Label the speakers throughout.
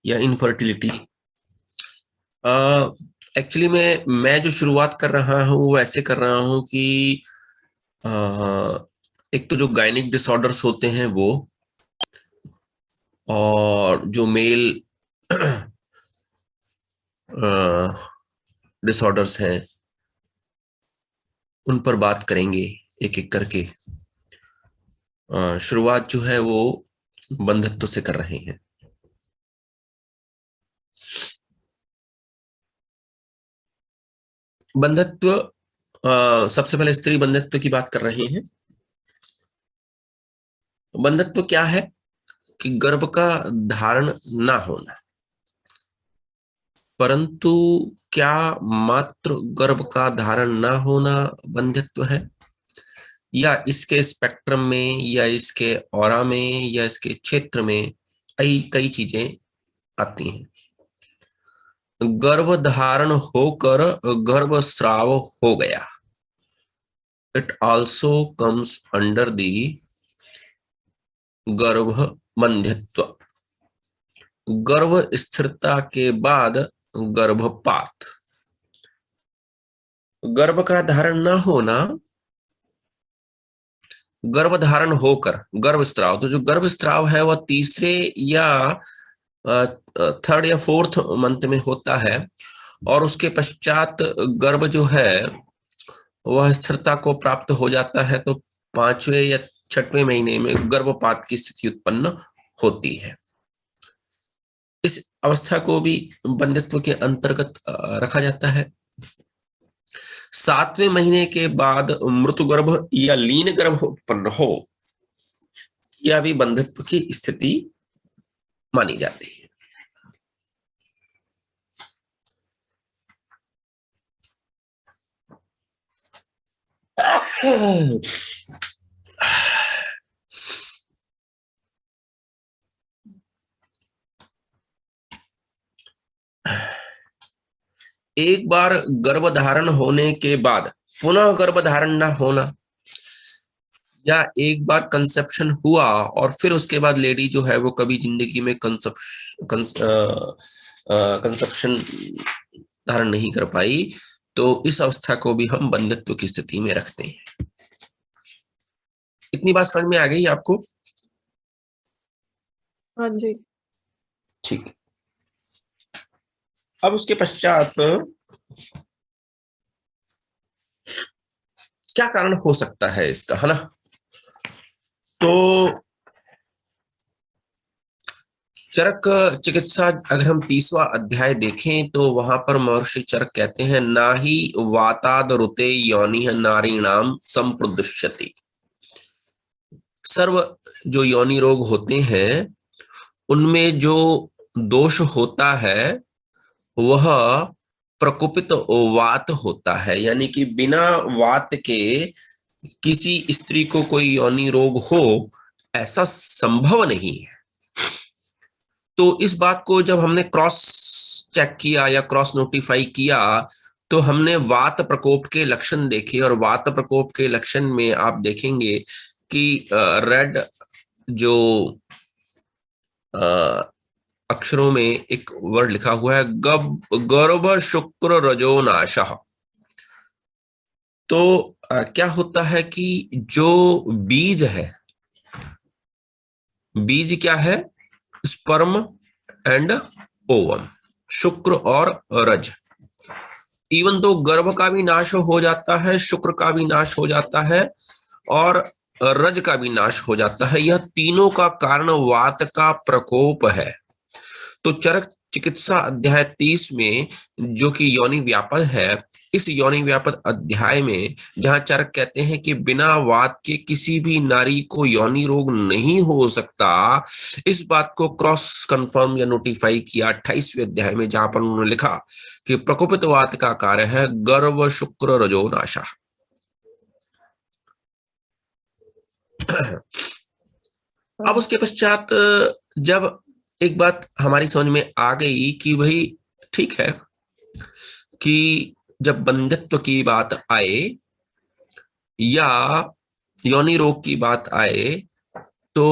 Speaker 1: या infertility. Actually मैं जो शुरुआत कर रहा हूँ वो ऐसे कर रहा हूँ कि एक तो जो गायनिक डिसऑर्डर्स होते हैं वो, और जो मेल डिसऑर्डर्स हैं उन पर बात करेंगे एक एक करके। शुरुआत जो है वो बंधत्व से कर रहे हैं। बंधत्व, सबसे पहले स्त्री बंधत्व की बात कर रहे हैं। बंधत्व क्या है कि गर्भ का धारण ना होना, परंतु क्या मात्र गर्भ का धारण ना होना बंधत्व है, या इसके स्पेक्ट्रम में, या इसके ऑरा में, या इसके क्षेत्र में कई कई चीजें आती हैं। गर्भ धारण होकर गर्भ स्राव हो गया, it also comes under the गर्भ बंध्यत्व। गर्भ स्थिरता के बाद गर्भपात, गर्भ का धारण न होना, गर्भ धारण होकर गर्भ स्त्राव। तो जो गर्भ स्त्राव है वह तीसरे या थर्ड या फोर्थ मंथ में होता है, और उसके पश्चात गर्भ जो है वह स्थिरता को प्राप्त हो जाता है, तो 5वें या 6वें महीने में गर्भपात की स्थिति उत्पन्न होती है। इस अवस्था को भी बंध्यत्व के अंतर्गत रखा जाता है। 7वें महीने के बाद मृत गर्भ या लीन गर्भ उत्पन्न हो, यह भी बंध्यत्व की स्थिति मानी जाती है। एक बार गर्भधारण होने के बाद पुनः गर्भधारण ना होना, या एक बार कंसेप्शन हुआ और फिर उसके बाद लेडी जो है वो कभी जिंदगी में कंसेप्शन धारण नहीं कर पाई, तो इस अवस्था को भी हम बंधत्व की स्थिति में रखते हैं। इतनी बात समझ में आ गई आपको?
Speaker 2: हाँ जी।
Speaker 1: ठीक। अब उसके पश्चात क्या कारण हो सकता है इसका, है ना? तो चरक चिकित्सा अगर हम 30वां अध्याय देखें तो वहां पर महर्षि चरक कहते हैं, ना ही वाताद रुते योनि नारीणाम संप्रदुष्यति। सर्व जो योनि रोग होते हैं उनमें जो दोष होता है वह प्रकोपित वात होता है, यानी कि बिना वात के किसी स्त्री को कोई योनि रोग हो ऐसा संभव नहीं है। तो इस बात को जब हमने क्रॉस चेक किया या क्रॉस नोटिफाई किया तो हमने वात प्रकोप के लक्षण देखे, और वात प्रकोप के लक्षण में आप देखेंगे कि रेड जो अक्षरों में एक वर्ड लिखा हुआ है, गर्भ शुक्र रजोनाशः। तो क्या होता है कि जो बीज है, बीज क्या है? स्पर्म एंड ओवम, शुक्र और रज। इवन तो गर्भ का भी नाश हो जाता है, शुक्र का भी नाश हो जाता है, और रज का भी नाश हो जाता है। यह तीनों का कारण वात का प्रकोप है। तो चरक चिकित्सा अध्याय 30 में जो कि योनि व्यापद है, इस योनि व्यापद अध्याय में जहां चरक कहते हैं कि बिना वात के किसी भी नारी को योनि रोग नहीं हो सकता, इस बात को क्रॉस कंफर्म या नोटिफाई किया 28वें अध्याय में, जहां पर उन्होंने लिखा कि प्रकोपित वात का कार्य है गर्भ शुक्र रजो नाशा। अब उसके पश्चात जब एक बात हमारी समझ में आ गई कि भाई ठीक है कि जब बंधत्व की बात आए या योनि रोग की बात आए तो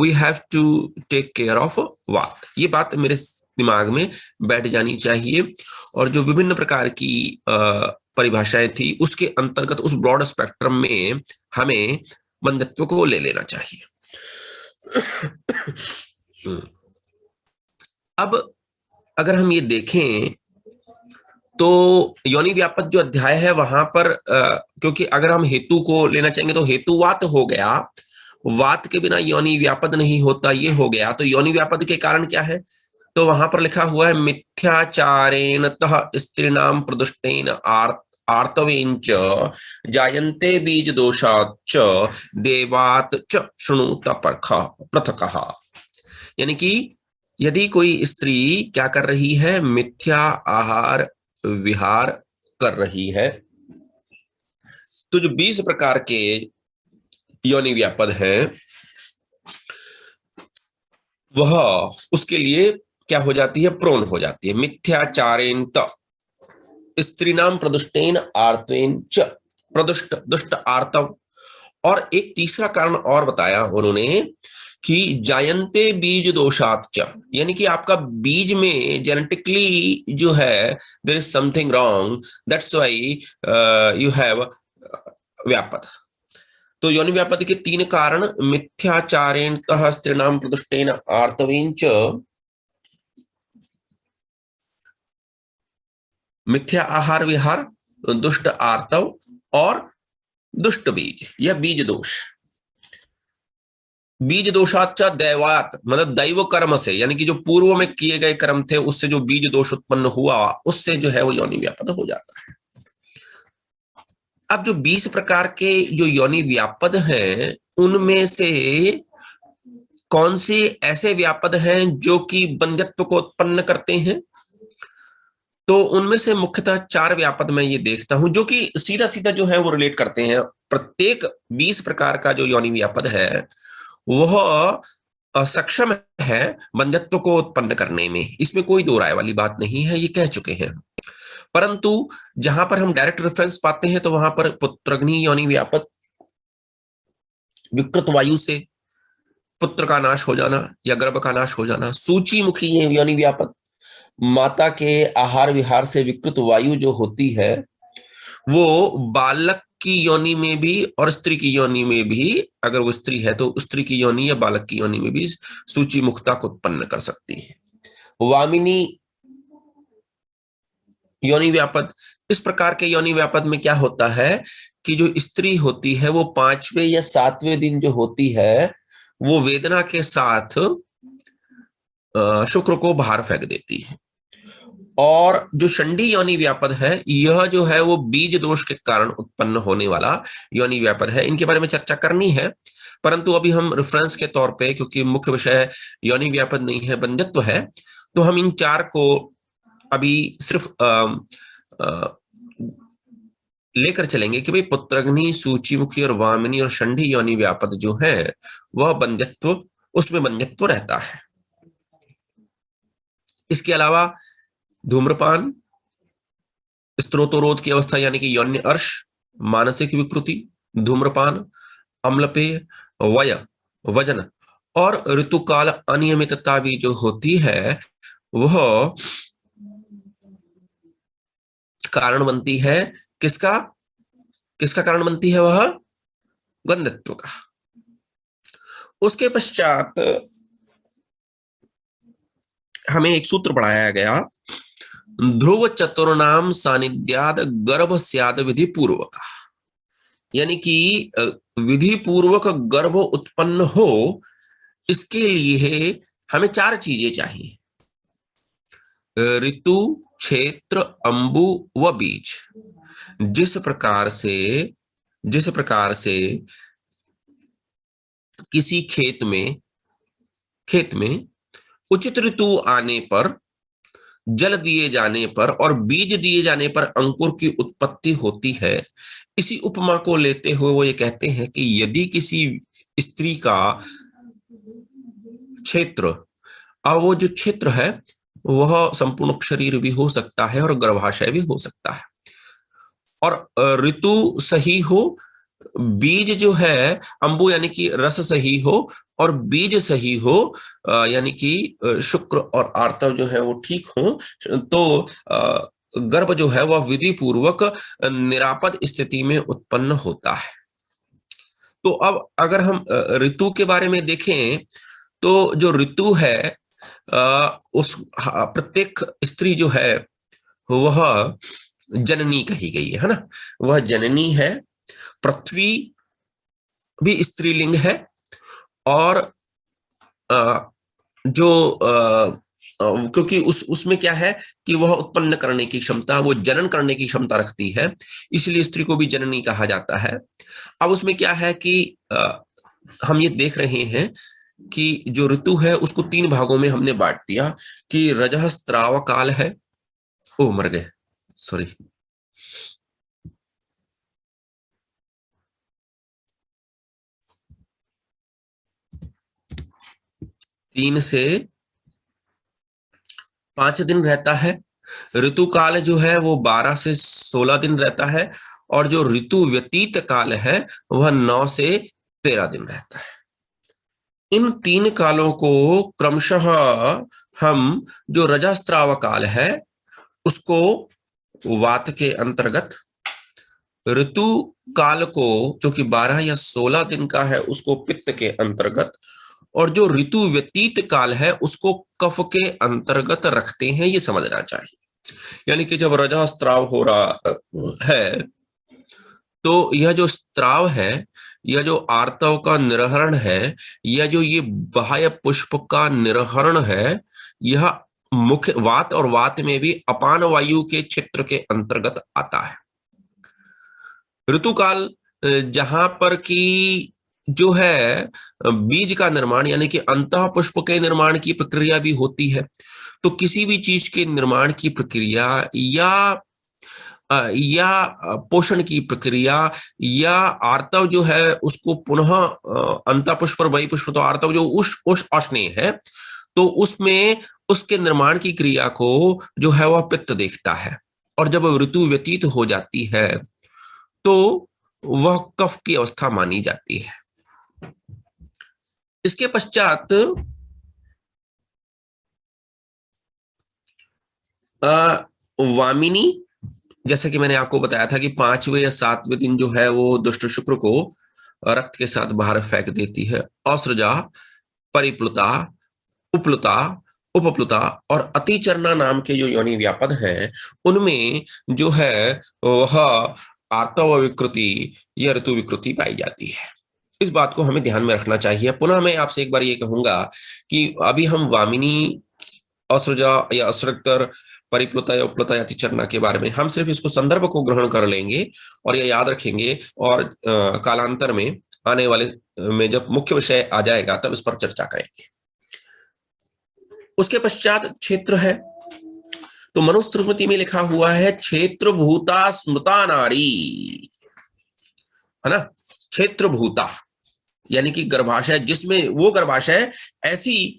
Speaker 1: we have to take care of vata. ये बात मेरे दिमाग में बैठ जानी चाहिए। और जो विभिन्न प्रकार की परिभाषाएं थी उसके अंतर्गत उस ब्रॉड स्पेक्ट्रम में हमें बंधत्व को ले लेना चाहिए। अब अगर हम ये देखें तो योनि व्यापक जो अध्याय है वहां पर क्योंकि अगर हम हेतु को लेना चाहेंगे तो हेतुवात हो गया, वात के बिना योनि व्यापद नहीं होता, ये हो गया। तो योनि व्यापद के कारण क्या है, तो वहां पर लिखा हुआ है मिथ्याचारेण तः स्त्रीणाम प्रदुष्टेन आर्तवेन च जायन्ते बीज दोषात् च देवात् च शृणुत पृथकः। यानी कि यदि कोई स्त्री क्या कर रही है, मिथ्या आहार विहार कर रही है, तो जो 20 प्रकार के योनि व्यापद हैं वह उसके लिए क्या हो जाती है, प्रोन हो जाती है। मिथ्याचारेण त स्त्रीणाम प्रदुष्टेन आर्तवेन च, प्रदुष्ट दुष्ट आर्तव। और एक तीसरा कारण और बताया उन्होंने कि जायन्ते बीज दोषात् च, यानी कि आपका बीज में जेनेटिकली जो है there is something wrong, that's why you have व्यापद। तो योनि व्यापद के 3 कारण मिथ्याचारेण तः स्त्रीणाम प्रदुष्टेन आर्तवेन च, मिथ्या आहार विहार, दुष्ट आर्तव और दुष्ट बीज या बीज दोष। बीज दोषाच दैवात मतलब दैव कर्म से, यानी कि जो पूर्व में किए गए कर्म थे उससे जो बीज दोष उत्पन्न हुआ उससे जो है वो योनि व्यापद हो जाता है। अब जो 20 प्रकार के जो योनि व्यापद हैं उनमें से कौन से ऐसे व्यापद हैं जो कि बंध्यत्व को उत्पन्न करते हैं, तो उनमें से मुख्यतः 4 व्यापद मैं ये देखता हूं जो कि सीधा सीधा जो है वो रिलेट करते हैं। प्रत्येक 20 प्रकार का जो योनि व्यापद है वह सक्षम है बंध्यत्व को उत्पन्न करने में, इसमें कोई दो राय वाली बात नहीं है, ये कह चुके हैं। परंतु जहां पर हम डायरेक्ट रेफरेंस पाते हैं तो वहां पर पुत्रग्नि योनि व्यापद, विकृत वायु से पुत्र का नाश हो जाना या गर्भ का नाश हो जाना, सूचीमुखी योनि व्यापद, माता के आहार विहार से विकृत वायु जो होती है वो बालक की योनि में भी और स्त्री की योनि में भी, अगर वो स्त्री है तो स्त्री की योनि या बालक की योनि में भी सूची मुक्ता को उत्पन्न कर सकती है। वामिनी योनि व्यापद, इस प्रकार के योनि व्यापद में क्या होता है कि जो स्त्री होती है वो 5वें या 7वें दिन जो होती है वो वेदना के साथ शुक्र को बाहर फेंक देती है। और जो षंडी योनि व्यापद है यह जो है वो बीज दोष के कारण उत्पन्न होने वाला योनि व्यापद है। इनके बारे में चर्चा करनी है, परंतु अभी हम रेफरेंस के तौर पे, क्योंकि मुख्य विषय योनि व्यापद नहीं है बंध्यत्व है, तो हम इन 4 को अभी सिर्फ लेकर चलेंगे कि भाई पुत्रग्नि, सूचीमुखी और वामिनी और षंडी योनि व्यापद जो है वह बंध्यत्व, उसमें बंध्यत्व रहता है। इसके अलावा धूम्रपान, स्त्रोतोरोध की अवस्था यानी कि योनि अर्श, मानसिक विकृति, धूम्रपान, अम्लपेय, वय, वजन और ऋतुकाल अनियमितता भी जो होती है वह कारण बनती है किसका कारण बनती है, वह बंध्यत्व का। उसके पश्चात हमें एक सूत्र पढ़ाया गया, ध्रुव चतुर्नाम सानिध्याद गर्भ स्याद विधि पूर्वक, यानी कि विधि पूर्वक गर्भ उत्पन्न हो इसके लिए हमें 4 चीजें चाहिए, ऋतु, क्षेत्र, अंबु व बीज। जिस प्रकार से किसी खेत में उचित ऋतु आने पर, जल दिए जाने पर और बीज दिए जाने पर अंकुर की उत्पत्ति होती है, इसी उपमा को लेते हुए वो ये कहते हैं कि यदि किसी स्त्री का क्षेत्र, और वो जो क्षेत्र है वह संपूर्ण शरीर भी हो सकता है और गर्भाशय भी हो सकता है, और ऋतु सही हो बीज जो है अंबु यानी कि रस सही हो और बीज सही हो, यानी कि शुक्र और आर्तव जो है वो ठीक हो, तो गर्भ जो है वह विधि पूर्वक निरापद स्थिति में उत्पन्न होता है। तो अब अगर हम ऋतु के बारे में देखें तो जो ऋतु है उस प्रत्येक स्त्री जो है वह जननी कही गई है ना, वह जननी है। पृथ्वी भी स्त्रीलिंग है और जो क्योंकि उसमें क्या है कि वह उत्पन्न करने की क्षमता, वो जनन करने की क्षमता रखती है, इसलिए स्त्री को भी जननी कहा जाता है। अब उसमें क्या है कि हम ये देख रहे हैं कि जो ऋतु है उसको 3 भागों में हमने बांट दिया कि रजः स्राव काल है, ओ मर गए, सॉरी, तीन से 5 दिन रहता है। ऋतु काल जो है वो 12 से 16 दिन रहता है और जो ऋतु व्यतीत काल है वह 9 से 13 दिन रहता है। इन 3 कालों को क्रमशः हम जो रजस्राव काल है उसको वात के अंतर्गत, ऋतु काल को जो कि 12 या 16 दिन का है उसको पित्त के अंतर्गत, और जो ऋतु व्यतीत काल है उसको कफ के अंतर्गत रखते हैं, ये समझना चाहिए। यानी कि जब रजः स्त्राव हो रहा है तो यह जो स्त्राव है, यह जो आर्तव का निर्हरण है, यह जो ये बाह्य पुष्प का निर्हरण है, यह मुख्य वात और वात में भी अपान वायु के क्षेत्र के अंतर्गत आता है। ऋतुकाल जहां पर की जो है बीज का निर्माण यानी कि अंतः पुष्प के निर्माण की प्रक्रिया भी होती है, तो किसी भी चीज के निर्माण की प्रक्रिया या पोषण की प्रक्रिया या आर्तव जो है उसको पुनः अंतः पुष्प और बहिः पुष्प, तो आर्तव जो उष्णेय है तो उसमें उसके निर्माण की क्रिया को जो है वह पित्त देखता है, और जब ऋतु व्यतीत हो जाती है तो वह कफ की अवस्था मानी जाती है। इसके पश्चात वामिनी, जैसे कि मैंने आपको बताया था कि 5वें या 7वें दिन जो है वो दुष्ट शुक्र को रक्त के साथ बाहर फेंक देती है। असृजा, परिप्लुता, उपप्लुता, उपप्लुता और अतिचरना नाम के जो योनि व्यापद हैं उनमें जो है वह आर्तव विकृति या ऋतु विकृति पाई जाती है। इस बात को हमें ध्यान में रखना चाहिए। पुनः मैं आपसे एक बार ये कहूंगा कि अभी हम वामिनी, असृजा या असृक्तर, परिप्लुता या उपप्लुता या अतिचरना के बारे में हम सिर्फ इसको संदर्भ को ग्रहण कर लेंगे और ये याद रखेंगे, और कालांतर में आने वाले में जब मुख्य विषय आ जाएगा तब इस पर चर्चा करेंगे। उसके पश्चात क्षेत्र है, तो मनुस्मृति में लिखा हुआ है क्षेत्र भूता स्मृता नारी, है ना। क्षेत्र भूता यानी कि गर्भाशय, जिसमें वो गर्भाशय ऐसी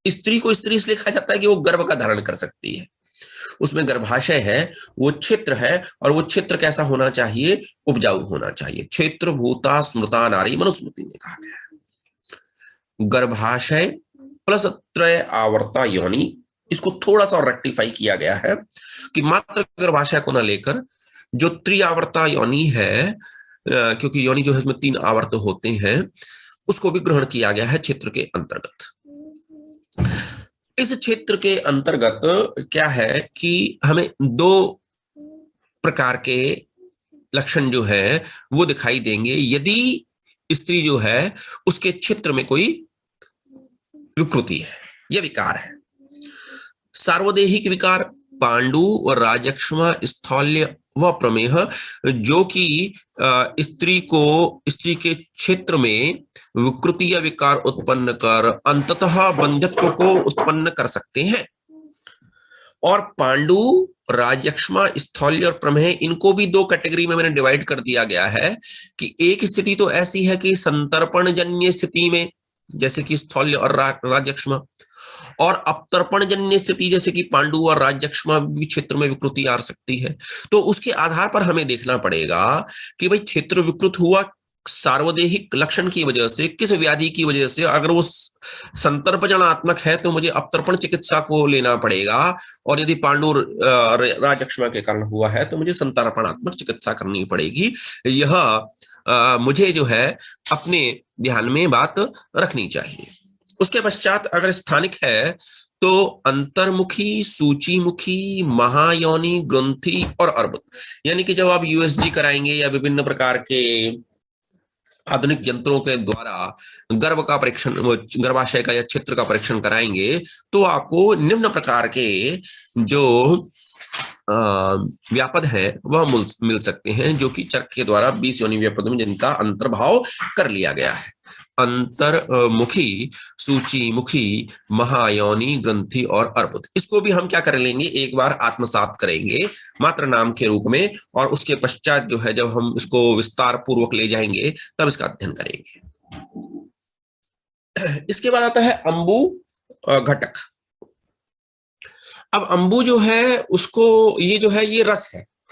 Speaker 1: स्त्री को स्त्री इसलिए कहा जाता है कि वो गर्भ का धारण कर सकती है, उसमें गर्भाशय है, वो क्षेत्र है, और वो क्षेत्र कैसा होना चाहिए, उपजाऊ होना चाहिए। क्षेत्र भूता स्मृता नारी मनुस्मृति में कहा गया है। गर्भाशय प्लस त्रय आवर्ता योनि, इसको थोड़ा सा रेक्टिफाई किया गया है कि मात्र गर्भाशय को न लेकर जो त्रिआवर्ता योनि है, क्योंकि योनि जो है इसमें 3 आवर्त होते हैं, उसको भी ग्रहण किया गया है क्षेत्र के अंतर्गत। इस क्षेत्र के अंतर्गत क्या है कि हमें 2 प्रकार के लक्षण जो है वो दिखाई देंगे यदि स्त्री जो है उसके क्षेत्र में कोई विकृति है या विकार है। सार्वदेहिक विकार, पांडु और राजक्ष्मा, स्थौल्य व प्रमेह, जो कि स्त्री के क्षेत्र में विकृति या विकार उत्पन्न कर अंततः बंधत्व को उत्पन्न कर सकते हैं। और पांडु, राजक्ष्मा, स्थौल्य और प्रमेह, इनको भी 2 कैटेगरी में मैंने डिवाइड कर दिया गया है कि एक स्थिति तो ऐसी है कि संतर्पण जन्य स्थिति में जैसे कि स्थौल्य और राजयक्ष्मा, और अपतर्पण जन्य स्थिति जैसे कि पांडु और राजयक्ष्मा भी क्षेत्र में विकृति आ सकती है। तो उसके आधार पर हमें देखना पड़ेगा कि भाई क्षेत्र विकृत हुआ सार्वदेहिक लक्षण की वजह से, किस व्याधि की वजह से। अगर वो संतर्पजनात्मक है तो मुझे अपतर्पण चिकित्सा को लेना पड़ेगा, और यदि पांडु राजयक्ष्मा के कारण हुआ है तो मुझे संतर्पणात्मक चिकित्सा करनी पड़ेगी। यह मुझे जो है अपने ध्यान में बात रखनी चाहिए। उसके पश्चात अगर स्थानिक है तो अंतर्मुखी, सूचीमुखी, महायोनि, ग्रंथि और अर्बुद। यानी कि जब आप यूएसजी कराएंगे या विभिन्न प्रकार के आधुनिक यंत्रों के द्वारा गर्भ का परीक्षण, गर्भाशय का या क्षेत्र का परीक्षण कराएंगे, तो आपको निम्न प्रकार के जो व्यापद है वह मिल सकते हैं, जो कि चरक के द्वारा 20 योनि व्यापद में जिनका अंतर्भाव कर लिया गया है। अंतर्मुखी, सूचीमुखी, महायोनि, ग्रंथि और अर्बुद, इसको भी हम क्या कर लेंगे, एक बार आत्मसात करेंगे मात्र नाम के रूप में, और उसके पश्चात जो है जब हम इसको विस्तार पूर्वक ले जाएंगे तब इसका अध्ययन करेंगे। इसके बाद आता है अंबु घटक। अब अंबु जो है उसको, ये जो है ये रस है,